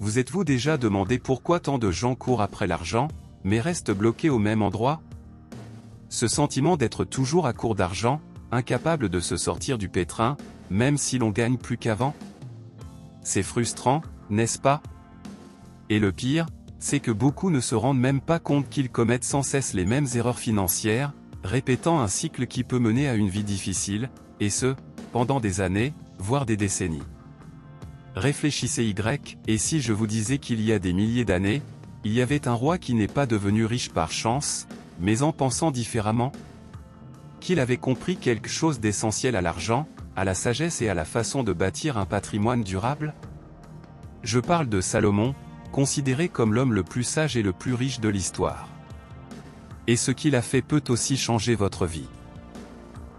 Vous êtes-vous déjà demandé pourquoi tant de gens courent après l'argent, mais restent bloqués au même endroit? Ce sentiment d'être toujours à court d'argent, incapable de se sortir du pétrin, même si l'on gagne plus qu'avant? C'est frustrant, n'est-ce pas? Et le pire, c'est que beaucoup ne se rendent même pas compte qu'ils commettent sans cesse les mêmes erreurs financières, répétant un cycle qui peut mener à une vie difficile, et ce, pendant des années, voire des décennies. Réfléchissez et si je vous disais qu'il y a des milliers d'années, il y avait un roi qui n'est pas devenu riche par chance, mais en pensant différemment? Qu'il avait compris quelque chose d'essentiel à l'argent, à la sagesse et à la façon de bâtir un patrimoine durable? Je parle de Salomon, considéré comme l'homme le plus sage et le plus riche de l'histoire. Et ce qu'il a fait peut aussi changer votre vie.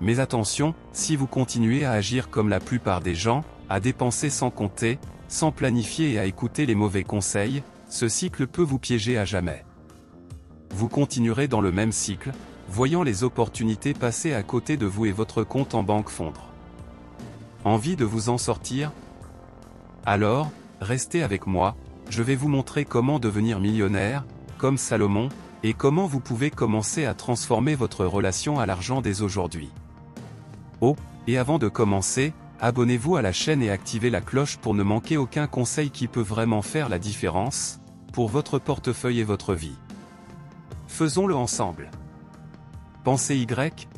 Mais attention, si vous continuez à agir comme la plupart des gens, à dépenser sans compter, sans planifier et à écouter les mauvais conseils, ce cycle peut vous piéger à jamais. Vous continuerez dans le même cycle, voyant les opportunités passer à côté de vous et votre compte en banque fondre. Envie de vous en sortir? Alors, restez avec moi, je vais vous montrer comment devenir millionnaire, comme Salomon, et comment vous pouvez commencer à transformer votre relation à l'argent dès aujourd'hui. Oh, et avant de commencer, abonnez-vous à la chaîne et activez la cloche pour ne manquer aucun conseil qui peut vraiment faire la différence, pour votre portefeuille et votre vie. Faisons-le ensemble. Pensez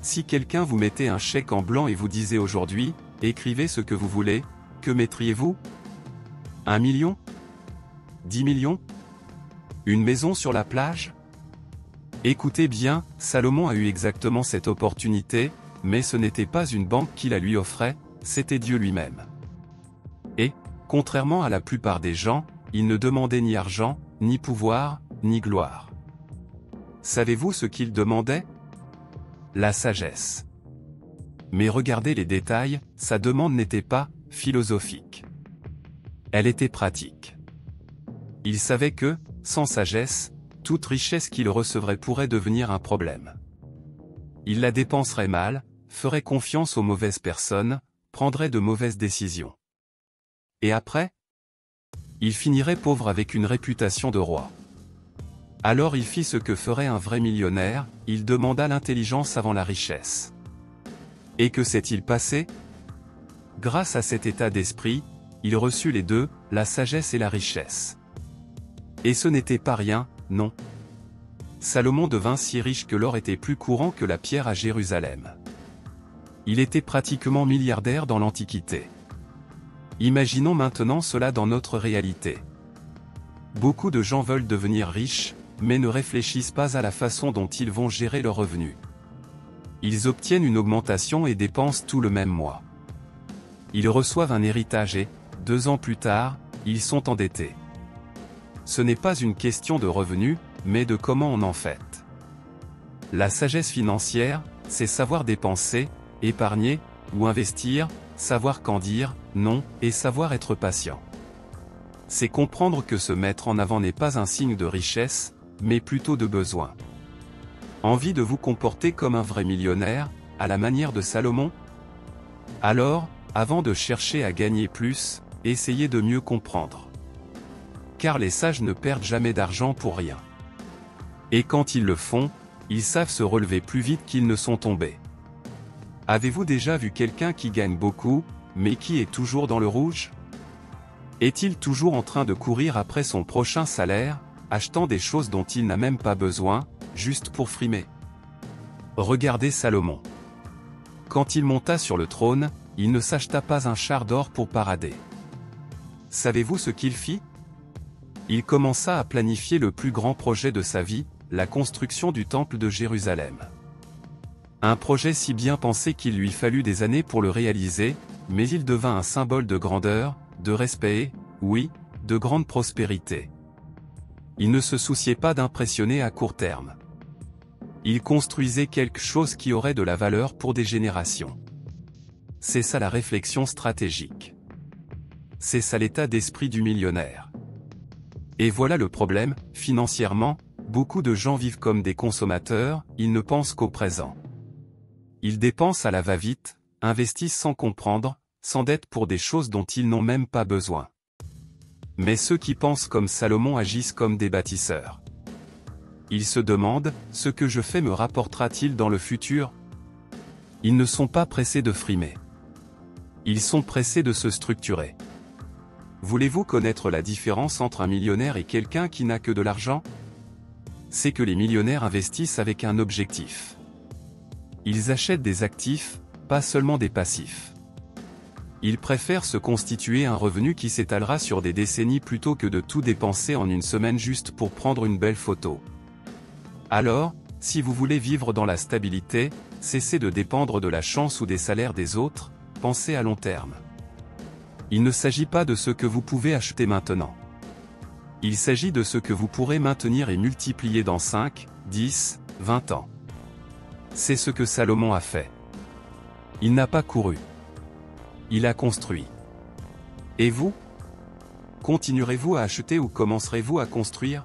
si quelqu'un vous mettait un chèque en blanc et vous disait aujourd'hui, écrivez ce que vous voulez, que mettriez-vous? 1 million? 10 millions? Une maison sur la plage? Écoutez bien, Salomon a eu exactement cette opportunité, mais ce n'était pas une banque qui la lui offrait, c'était Dieu lui-même. Et, contrairement à la plupart des gens, il ne demandait ni argent, ni pouvoir, ni gloire. Savez-vous ce qu'il demandait? La sagesse. Mais regardez les détails, sa demande n'était pas philosophique. Elle était pratique. Il savait que, sans sagesse, toute richesse qu'il recevrait pourrait devenir un problème. Il la dépenserait mal, ferait confiance aux mauvaises personnes, prendrait de mauvaises décisions. Et après? Il finirait pauvre avec une réputation de roi. Alors il fit ce que ferait un vrai millionnaire, il demanda l'intelligence avant la richesse. Et que s'est-il passé? Grâce à cet état d'esprit, il reçut les deux, la sagesse et la richesse. Et ce n'était pas rien, non. Salomon devint si riche que l'or était plus courant que la pierre à Jérusalem. Il était pratiquement milliardaire dans l'Antiquité. Imaginons maintenant cela dans notre réalité. Beaucoup de gens veulent devenir riches, mais ne réfléchissent pas à la façon dont ils vont gérer leurs revenus. Ils obtiennent une augmentation et dépensent tout le même mois. Ils reçoivent un héritage et, 2 ans plus tard, ils sont endettés. Ce n'est pas une question de revenus, mais de comment on en fait. La sagesse financière, c'est savoir dépenser, épargner, ou investir, savoir quand dire non, et savoir être patient. C'est comprendre que se mettre en avant n'est pas un signe de richesse, mais plutôt de besoin. Envie de vous comporter comme un vrai millionnaire, à la manière de Salomon? Alors, avant de chercher à gagner plus, essayez de mieux comprendre. Car les sages ne perdent jamais d'argent pour rien. Et quand ils le font, ils savent se relever plus vite qu'ils ne sont tombés. Avez-vous déjà vu quelqu'un qui gagne beaucoup, mais qui est toujours dans le rouge? Est-il toujours en train de courir après son prochain salaire, achetant des choses dont il n'a même pas besoin, juste pour frimer? Regardez Salomon. Quand il monta sur le trône, il ne s'acheta pas un char d'or pour parader. Savez-vous ce qu'il fit? Il commença à planifier le plus grand projet de sa vie, la construction du temple de Jérusalem. Un projet si bien pensé qu'il lui fallut des années pour le réaliser, mais il devint un symbole de grandeur, de respect et, oui, de grande prospérité. Il ne se souciait pas d'impressionner à court terme. Il construisait quelque chose qui aurait de la valeur pour des générations. C'est ça la réflexion stratégique. C'est ça l'état d'esprit du millionnaire. Et voilà le problème, financièrement, beaucoup de gens vivent comme des consommateurs, ils ne pensent qu'au présent. Ils dépensent à la va-vite, investissent sans comprendre, s'endettent pour des choses dont ils n'ont même pas besoin. Mais ceux qui pensent comme Salomon agissent comme des bâtisseurs. Ils se demandent, ce que je fais me rapportera-t-il dans le futur? Ils ne sont pas pressés de frimer. Ils sont pressés de se structurer. Voulez-vous connaître la différence entre un millionnaire et quelqu'un qui n'a que de l'argent? C'est que les millionnaires investissent avec un objectif. Ils achètent des actifs, pas seulement des passifs. Ils préfèrent se constituer un revenu qui s'étalera sur des décennies plutôt que de tout dépenser en une semaine juste pour prendre une belle photo. Alors, si vous voulez vivre dans la stabilité, cessez de dépendre de la chance ou des salaires des autres, pensez à long terme. Il ne s'agit pas de ce que vous pouvez acheter maintenant. Il s'agit de ce que vous pourrez maintenir et multiplier dans 5, 10, 20 ans. C'est ce que Salomon a fait. Il n'a pas couru. Il a construit. Et vous? Continuerez-vous à acheter ou commencerez-vous à construire?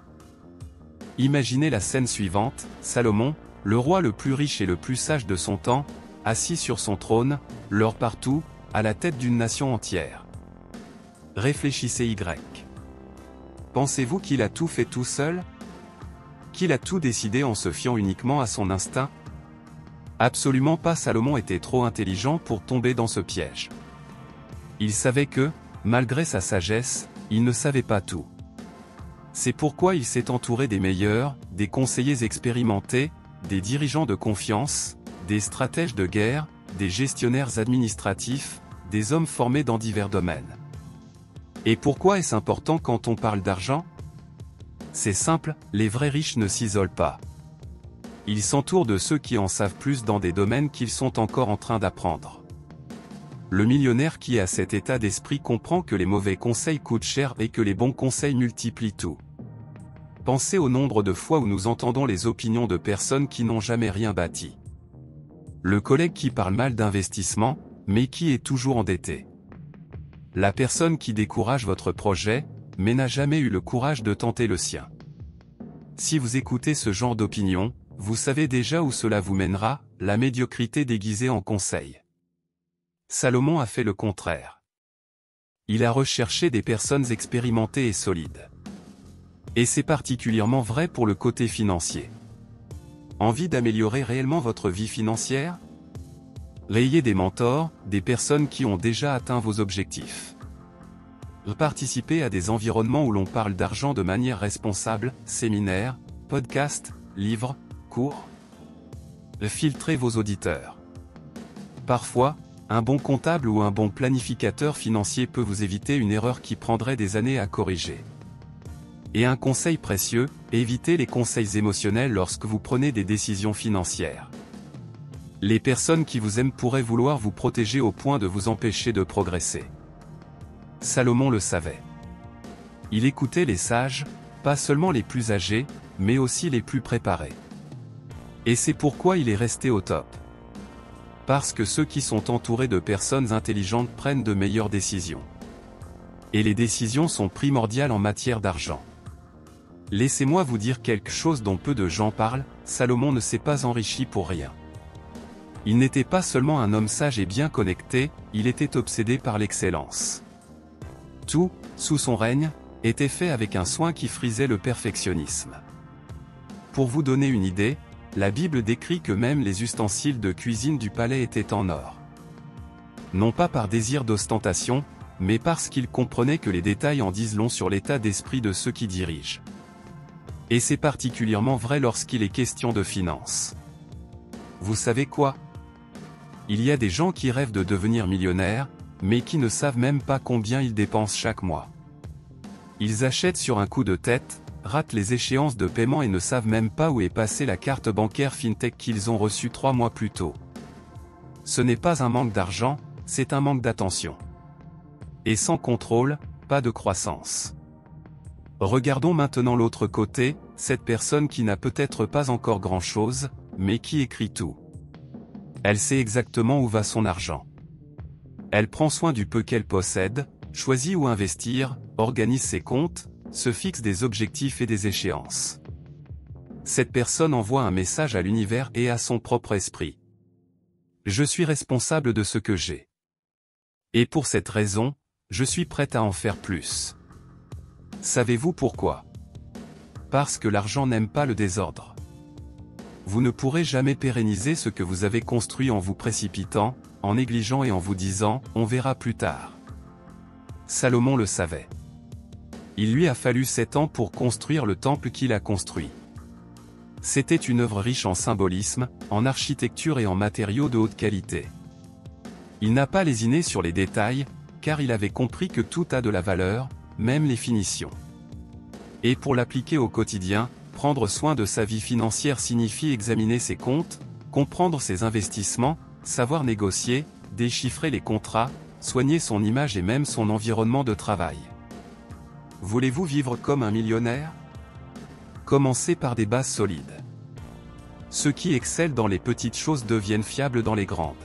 Imaginez la scène suivante, Salomon, le roi le plus riche et le plus sage de son temps, assis sur son trône, l'or partout, à la tête d'une nation entière. Réfléchissez Y. Pensez-vous qu'il a tout fait tout seul? Qu'il a tout décidé en se fiant uniquement à son instinct? Absolument pas. Salomon était trop intelligent pour tomber dans ce piège. Il savait que, malgré sa sagesse, il ne savait pas tout. C'est pourquoi il s'est entouré des meilleurs, des conseillers expérimentés, des dirigeants de confiance, des stratèges de guerre, des gestionnaires administratifs, des hommes formés dans divers domaines. Et pourquoi est-ce important quand on parle d'argent? C'est simple, les vrais riches ne s'isolent pas. Ils s'entourent de ceux qui en savent plus dans des domaines qu'ils sont encore en train d'apprendre. Le millionnaire qui a cet état d'esprit comprend que les mauvais conseils coûtent cher et que les bons conseils multiplient tout. Pensez au nombre de fois où nous entendons les opinions de personnes qui n'ont jamais rien bâti. Le collègue qui parle mal d'investissement, mais qui est toujours endetté. La personne qui décourage votre projet, mais n'a jamais eu le courage de tenter le sien. Si vous écoutez ce genre d'opinion, vous savez déjà où cela vous mènera, la médiocrité déguisée en conseil. Salomon a fait le contraire. Il a recherché des personnes expérimentées et solides. Et c'est particulièrement vrai pour le côté financier. Envie d'améliorer réellement votre vie financière? Ayez des mentors, des personnes qui ont déjà atteint vos objectifs. Participez à des environnements où l'on parle d'argent de manière responsable, séminaires, podcasts, livres, cours. Filtrez vos auditeurs. Parfois, un bon comptable ou un bon planificateur financier peut vous éviter une erreur qui prendrait des années à corriger. Et un conseil précieux, évitez les conseils émotionnels lorsque vous prenez des décisions financières. Les personnes qui vous aiment pourraient vouloir vous protéger au point de vous empêcher de progresser. Salomon le savait. Il écoutait les sages, pas seulement les plus âgés, mais aussi les plus préparés. Et c'est pourquoi il est resté au top. Parce que ceux qui sont entourés de personnes intelligentes prennent de meilleures décisions. Et les décisions sont primordiales en matière d'argent. Laissez-moi vous dire quelque chose dont peu de gens parlent, Salomon ne s'est pas enrichi pour rien. Il n'était pas seulement un homme sage et bien connecté, il était obsédé par l'excellence. Tout, sous son règne, était fait avec un soin qui frisait le perfectionnisme. Pour vous donner une idée, la Bible décrit que même les ustensiles de cuisine du palais étaient en or. Non pas par désir d'ostentation, mais parce qu'il comprenait que les détails en disent long sur l'état d'esprit de ceux qui dirigent. Et c'est particulièrement vrai lorsqu'il est question de finances. Vous savez quoi? Il y a des gens qui rêvent de devenir millionnaires, mais qui ne savent même pas combien ils dépensent chaque mois. Ils achètent sur un coup de tête, ratent les échéances de paiement et ne savent même pas où est passée la carte bancaire FinTech qu'ils ont reçue 3 mois plus tôt. Ce n'est pas un manque d'argent, c'est un manque d'attention. Et sans contrôle, pas de croissance. Regardons maintenant l'autre côté, cette personne qui n'a peut-être pas encore grand-chose, mais qui écrit tout. Elle sait exactement où va son argent. Elle prend soin du peu qu'elle possède, choisit où investir, organise ses comptes, se fixe des objectifs et des échéances. Cette personne envoie un message à l'univers et à son propre esprit. Je suis responsable de ce que j'ai. Et pour cette raison, je suis prête à en faire plus. Savez-vous pourquoi? Parce que l'argent n'aime pas le désordre. Vous ne pourrez jamais pérenniser ce que vous avez construit en vous précipitant, en négligeant et en vous disant « on verra plus tard ». Salomon le savait. Il lui a fallu 7 ans pour construire le temple qu'il a construit. C'était une œuvre riche en symbolisme, en architecture et en matériaux de haute qualité. Il n'a pas lésiné sur les détails, car il avait compris que tout a de la valeur, même les finitions. Et pour l'appliquer au quotidien, prendre soin de sa vie financière signifie examiner ses comptes, comprendre ses investissements, savoir négocier, déchiffrer les contrats, soigner son image et même son environnement de travail. Voulez-vous vivre comme un millionnaire? Commencez par des bases solides. Ceux qui excellent dans les petites choses deviennent fiables dans les grandes.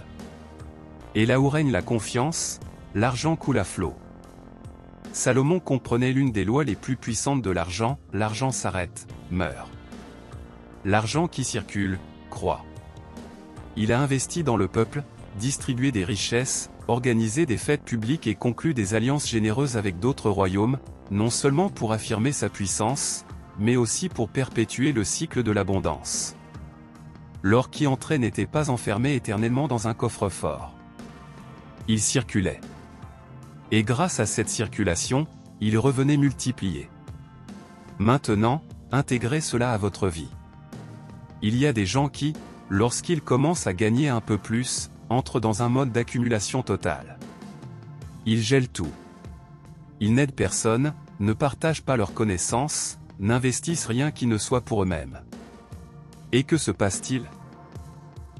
Et là où règne la confiance, l'argent coule à flot. Salomon comprenait l'une des lois les plus puissantes de l'argent: l'argent s'arrête, meurt. L'argent qui circule, croît. Il a investi dans le peuple, distribué des richesses, organisé des fêtes publiques et conclu des alliances généreuses avec d'autres royaumes, non seulement pour affirmer sa puissance, mais aussi pour perpétuer le cycle de l'abondance. L'or qui entrait n'était pas enfermé éternellement dans un coffre-fort. Il circulait. Et grâce à cette circulation, il revenait multiplié. Maintenant, intégrez cela à votre vie. Il y a des gens qui, lorsqu'ils commencent à gagner un peu plus, entrent dans un mode d'accumulation totale. Ils gèlent tout. Ils n'aident personne, ne partagent pas leurs connaissances, n'investissent rien qui ne soit pour eux-mêmes. Et que se passe-t-il?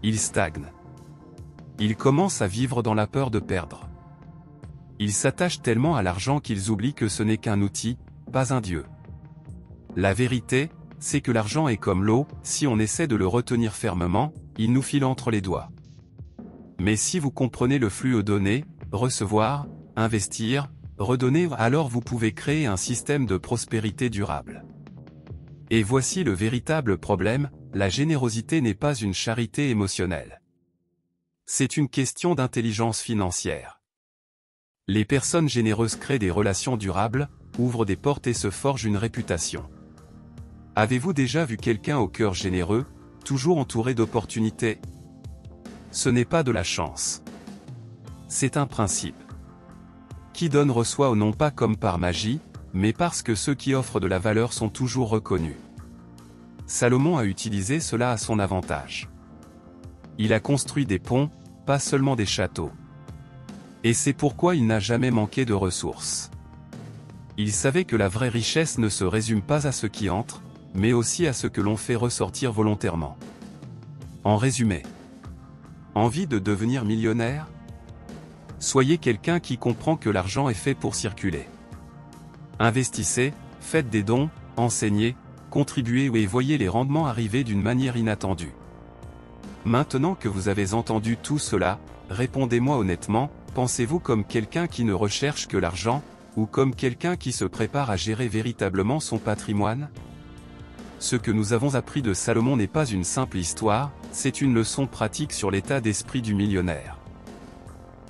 Ils stagnent. Ils commencent à vivre dans la peur de perdre. Ils s'attachent tellement à l'argent qu'ils oublient que ce n'est qu'un outil, pas un dieu. La vérité, c'est que l'argent est comme l'eau, si on essaie de le retenir fermement, il nous file entre les doigts. Mais si vous comprenez le flux donner, recevoir, investir, redonner, alors vous pouvez créer un système de prospérité durable. Et voici le véritable problème: la générosité n'est pas une charité émotionnelle. C'est une question d'intelligence financière. Les personnes généreuses créent des relations durables, ouvrent des portes et se forgent une réputation. Avez-vous déjà vu quelqu'un au cœur généreux, toujours entouré d'opportunités? Ce n'est pas de la chance. C'est un principe. Qui donne reçoit non pas comme par magie, mais parce que ceux qui offrent de la valeur sont toujours reconnus. Salomon a utilisé cela à son avantage. Il a construit des ponts, pas seulement des châteaux. Et c'est pourquoi il n'a jamais manqué de ressources. Il savait que la vraie richesse ne se résume pas à ce qui entre, mais aussi à ce que l'on fait ressortir volontairement. En résumé, envie de devenir millionnaire? Soyez quelqu'un qui comprend que l'argent est fait pour circuler. Investissez, faites des dons, enseignez, contribuez et voyez les rendements arriver d'une manière inattendue. Maintenant que vous avez entendu tout cela, répondez-moi honnêtement: pensez-vous comme quelqu'un qui ne recherche que l'argent, ou comme quelqu'un qui se prépare à gérer véritablement son patrimoine? Ce que nous avons appris de Salomon n'est pas une simple histoire, c'est une leçon pratique sur l'état d'esprit du millionnaire.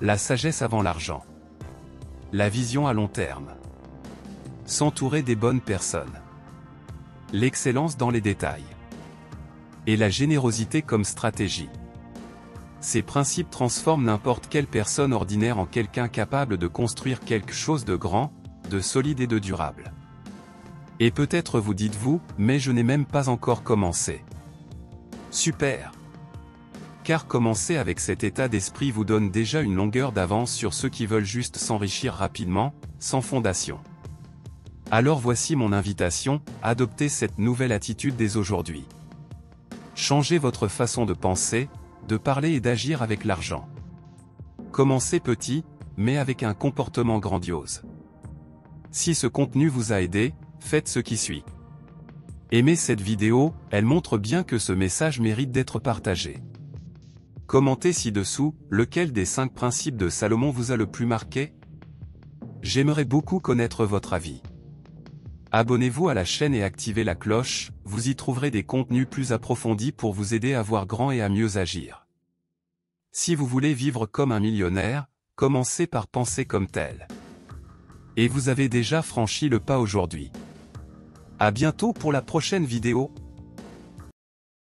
La sagesse avant l'argent. La vision à long terme. S'entourer des bonnes personnes. L'excellence dans les détails. Et la générosité comme stratégie. Ces principes transforment n'importe quelle personne ordinaire en quelqu'un capable de construire quelque chose de grand, de solide et de durable. Et peut-être vous dites-vous: mais je n'ai même pas encore commencé. Super! Car commencer avec cet état d'esprit vous donne déjà une longueur d'avance sur ceux qui veulent juste s'enrichir rapidement, sans fondation. Alors voici mon invitation: adoptez cette nouvelle attitude dès aujourd'hui. Changez votre façon de penser, de parler et d'agir avec l'argent. Commencez petit, mais avec un comportement grandiose. Si ce contenu vous a aidé, faites ce qui suit. Aimez cette vidéo, elle montre bien que ce message mérite d'être partagé. Commentez ci-dessous, lequel des 5 principes de Salomon vous a le plus marqué? J'aimerais beaucoup connaître votre avis. Abonnez-vous à la chaîne et activez la cloche, vous y trouverez des contenus plus approfondis pour vous aider à voir grand et à mieux agir. Si vous voulez vivre comme un millionnaire, commencez par penser comme tel. Et vous avez déjà franchi le pas aujourd'hui. À bientôt pour la prochaine vidéo.